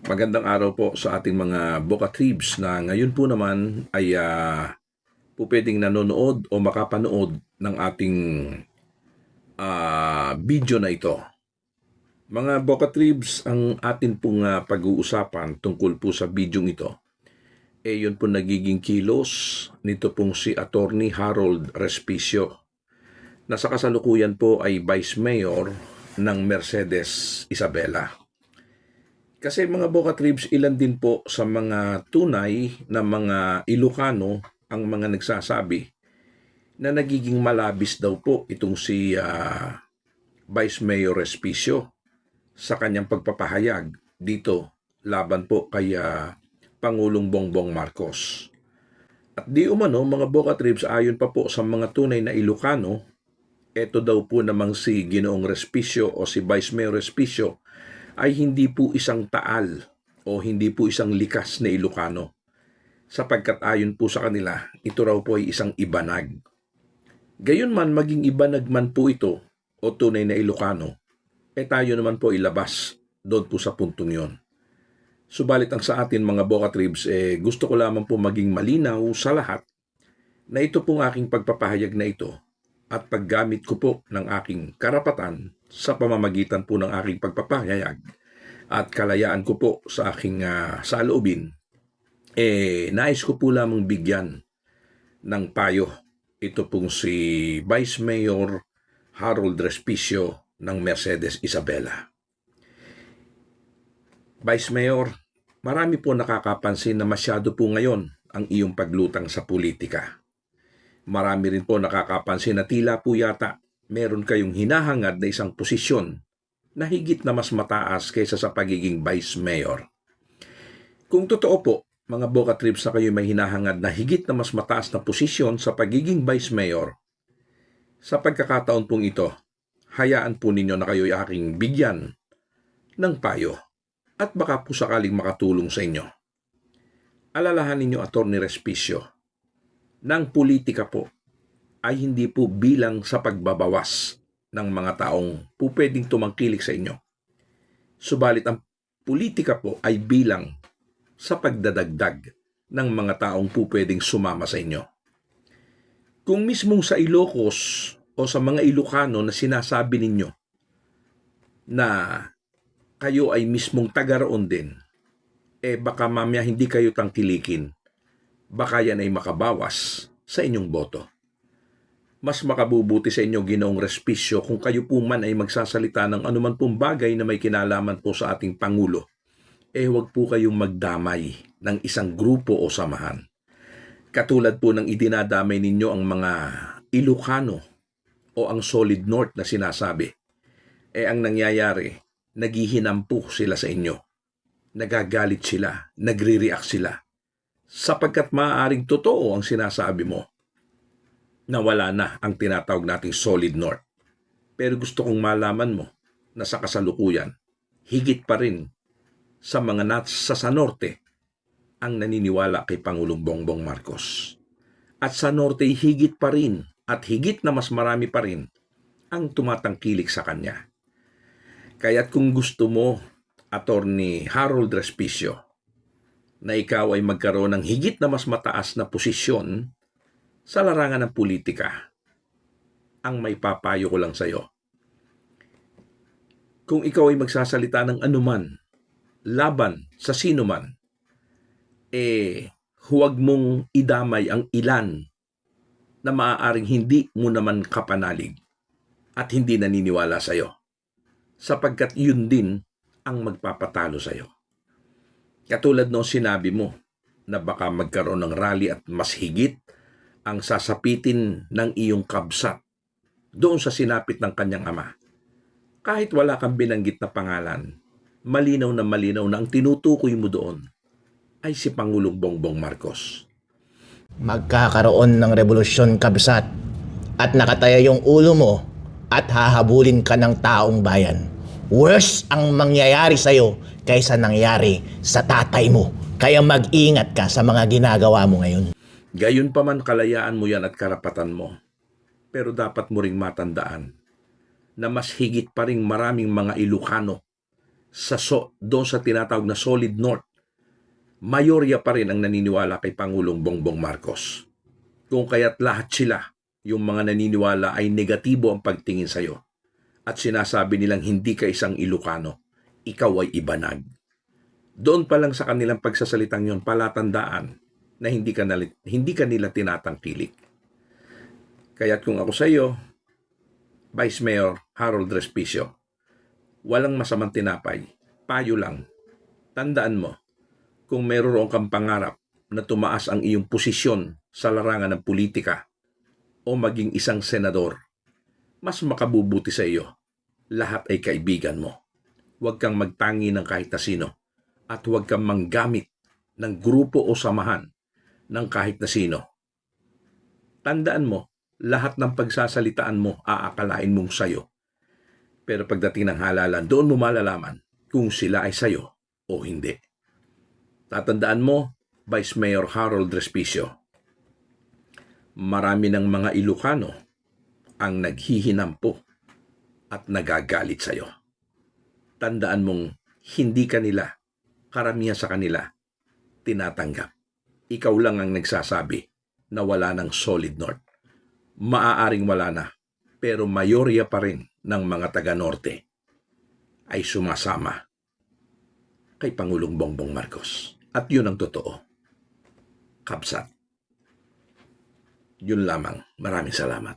Magandang araw po sa ating mga Boka Tribes na ngayon po naman ay po pwedeng nanonood o makapanood ng ating video na ito. Mga Boka Tribes, ang atin pong pag-uusapan tungkol po sa video ito, yun po nagiging kilos nito pong si Attorney Harold Respicio na sa kasalukuyan po ay Vice Mayor ng Mercedes Isabela. Kasi mga Boka Tribes, ilan din po sa mga tunay na mga Ilocano ang mga nagsasabi na nagiging malabis daw po itong si Vice Mayor Respicio sa kanyang pagpapahayag dito laban po kay Pangulong Bongbong Marcos. At di umano mga Boka Tribes, ayon pa po sa mga tunay na Ilocano, eto daw po namang si Ginoong Respicio o si Vice Mayor Respicio ay hindi po isang taal o hindi po isang likas na Ilocano, sapagkat ayon po sa kanila, ito raw po ay isang ibanag. Gayunman maging ibanag man po ito o tunay na Ilocano, tayo naman po ilabas doon po sa puntong yon. Subalit ang sa atin mga Boka Tribes, gusto ko lamang po maging malinaw sa lahat na ito pong aking pagpapahayag na ito at paggamit ko po ng aking karapatan sa pamamagitan po ng aking pagpapahayag at kalayaan ko po sa aking saloobin, nais ko po lamang bigyan ng payo ito pong si Vice Mayor Harold Respicio ng Mercedes Isabela. Vice Mayor, marami po nakakapansin na masyado po ngayon ang iyong paglutang sa politika. Marami rin po nakakapansin na tila po yata meron kayong hinahangad na isang posisyon na higit na mas mataas kaysa sa pagiging Vice Mayor. Kung totoo po, mga Boka Tribes, na kayo may hinahangad na higit na mas mataas na posisyon sa pagiging Vice Mayor, sa pagkakataon pong ito, hayaan po ninyo na kayo'y aking bigyan ng payo at baka po sakaling makatulong sa inyo. Alalahanin ninyo, Attorney Respicio, ng politika po ay hindi po bilang sa pagbabawas ng mga taong po pwedeng tumangkilik sa inyo. Subalit ang politika po ay bilang sa pagdadagdag ng mga taong po pwedeng sumama sa inyo. Kung mismong sa Ilocos o sa mga Ilocano na sinasabi ninyo na kayo ay mismong taga-roon din, baka mamaya hindi kayo tangkilikin. Baka yan ay makabawas sa inyong boto. Mas makabubuti sa inyo, Ginoong Respicio, kung kayo po man ay magsasalita ng anuman pong bagay na may kinalaman po sa ating Pangulo, huwag po kayong magdamay ng isang grupo o samahan. Katulad po ng idinadamay ninyo ang mga Ilocano o ang Solid North na sinasabi, ang nangyayari, naghihinampo sila sa inyo. Nagagalit sila, nagre-react sila. Sapagkat maaaring totoo ang sinasabi mo na wala na ang tinatawag nating Solid North. Pero gusto kong malaman mo na sa kasalukuyan, higit pa rin sa mga sa Norte ang naniniwala kay Pangulong Bongbong Marcos. At sa Norte, higit pa rin at higit na mas marami pa rin ang tumatangkilik sa kanya. Kaya't kung gusto mo, Attorney Harold Respicio, na ikaw ay magkaroon ng higit na mas mataas na posisyon sa larangan ng politika, ang may papayo ko lang sa iyo. Kung ikaw ay magsasalita ng anuman, laban sa sino man, huwag mong idamay ang ilan na maaaring hindi mo naman kapanalig at hindi naniniwala sa iyo, sapagkat yun din ang magpapatalo sa iyo. Katulad nung sinabi mo na baka magkaroon ng rally at mas higit ang sasapitin ng iyong kabsat doon sa sinapit ng kanyang ama. Kahit wala kang binanggit na pangalan, malinaw na ang tinutukoy mo doon ay si Pangulong Bongbong Marcos. Magkakaroon ng revolusyon, kabsat, at nakataya yung ulo mo at hahabulin ka ng taong bayan. Worse ang mangyayari sa'yo kaysa nangyari sa tatay mo. Kaya mag-ingat ka sa mga ginagawa mo ngayon. Gayon pa man, kalayaan mo yan at karapatan mo. Pero dapat mo ring matandaan na mas higit pa ring maraming mga Ilocano doon sa tinatawag na Solid North, mayorya pa rin ang naniniwala kay Pangulong Bongbong Marcos. Kung kaya't lahat sila, yung mga naniniwala ay negatibo ang pagtingin sa'yo. At sinasabi nilang hindi ka isang Ilocano, ikaw ay ibanag. Doon pa lang sa kanilang pagsasalitang yon, palatandaan na hindi ka nila tinatangkilik. Kaya't kung ako sa iyo, Vice Mayor Harold Respicio, walang masamang tinapay, payo lang. Tandaan mo, kung meron kang pangarap na tumaas ang iyong posisyon sa larangan ng politika o maging isang senador, mas makabubuti sa iyo. Lahat ay kaibigan mo. Huwag kang magtangi ng kahit na sino at huwag kang manggamit ng grupo o samahan ng kahit na sino. Tandaan mo, lahat ng pagsasalitaan mo aakalain mong sayo. Pero pagdating ng halalan, doon mo malalaman kung sila ay sayo o hindi. Tatandaan mo, Vice Mayor Harold Respicio, marami ng mga Ilocano ang naghihinampo at nagagalit sa iyo. Tandaan mong hindi kanila, karamihan sa kanila, tinatanggap. Ikaw lang ang nagsasabi na wala ng Solid North. Maaaring wala na, pero mayorya pa rin ng mga taga-Norte ay sumasama kay Pangulong Bongbong Marcos. At yun ang totoo. Kabsat. Yun lamang. Maraming salamat.